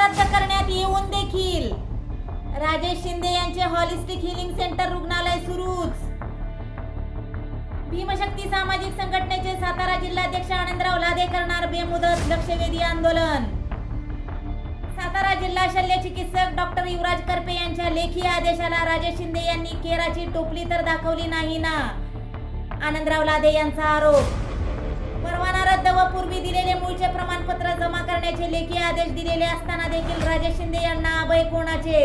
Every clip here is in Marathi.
रद्द करण्यात येऊन देखील राजेश शिंदे यांचे हॉलिस्टिक हिलिंग सेंटर रुग्णालय सुरूच. भीमशक्ती सामाजिक संघटनेचे सातारा जिल्हाध्यक्ष आनंदराव लादे करणार बेमुदत लक्षवेधी आंदोलन. सातारा जिल्हा शल्य चिकित्सक डॉक्टर युवराज करपे यांच्या लेखी आदेशाला राजेश शिंदे यांनी केराची टोपली तर दाखवली नाही ना, आनंदराव लादे यांचा आरोप. परवाना रद्द व पूर्वी दिलेले मूळचे प्रमाणपत्र जमा करण्याचे लेखी आदेश दिलेले असताना देखील राजेश शिंदे यांना अभय कोणाचे?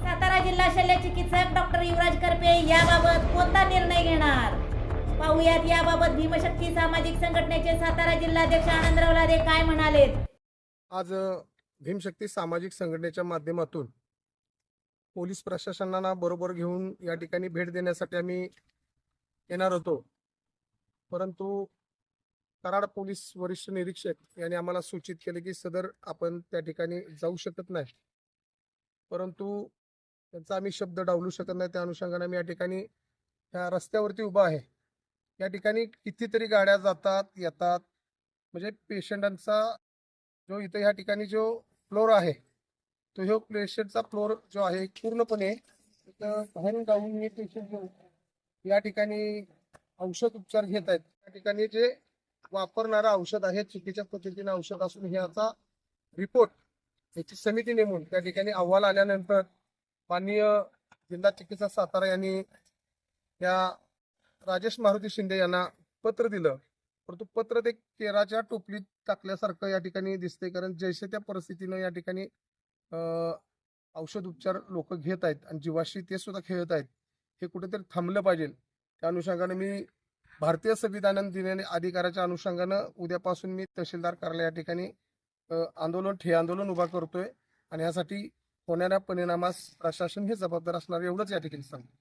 सातारा जिल्हा शल्य चिकित्सक डॉक्टर युवराज करपे याबाबत कोणता निर्णय घेणार? पाहुयात याबाबत भीमशक्ती सामाजिक संघटनेचे सातारा जिल्हाध्यक्ष आनंदराव लादे काय म्हणालेत. आज भीमशक्ती सामाजिक संघटनेच्या माध्यमातून पोलीस प्रशासनाला बरोबर घेऊन या ठिकाणी भेट देण्यासाठी आम्ही येणार होतो, परंतु कराड पोलीस वरिष्ठ निरीक्षक यांनी आम्हाला सूचित केले की सदर आपण त्या ठिकाणी जाऊ शकत नाही, परंतु त्यांचा आम्ही शब्द डावलू शकत नाही. त्या अनुषंगाने मी या ठिकाणी ह्या रस्त्यावरती उभा आहे. या ठिकाणी कितीतरी गाड्या जातात येतात, म्हणजे पेशंटांचा जो इथं ह्या ठिकाणी जो फ्लोर आहे तो ह्यो पेशंटचा फ्लोर जो आहे पूर्णपणे इथं बाहेरून जाऊन हे पेशंट या ठिकाणी औषध उपचार घेत आहेत. त्या ठिकाणी जे वापरणारा औषध आहे चुकीच्या पद्धतीने औषध असून ह्याचा रिपोर्ट याची समिती नेमून त्या ठिकाणी अहवाल आल्यानंतर माननीय जिल्हा चिकित्सक सातारा यांनी या राजेश मारुती शिंदे यांना पत्र दिलं, परंतु पत्र ते केराच्या टोपलीत टाकल्यासारखं या ठिकाणी दिसते. कारण जैसे त्या परिस्थितीनं या ठिकाणी औषध उपचार लोक घेत आहेत आणि जीवाशी ते सुद्धा खेळत आहेत. हे कुठेतरी थांबलं पाहिजे. त्या अनुषंगाने मी भारतीय संविधान दिलेल्या अधिकाराच्या अनुषंगानं उद्यापासून मी तहसीलदार कार्यालय या ठिकाणी ठे आंदोलन उभा करतोय आणि यासाठी होणाऱ्या परिणामास प्रशासन हे जबाबदार असणार एवढंच या ठिकाणी सांगतो.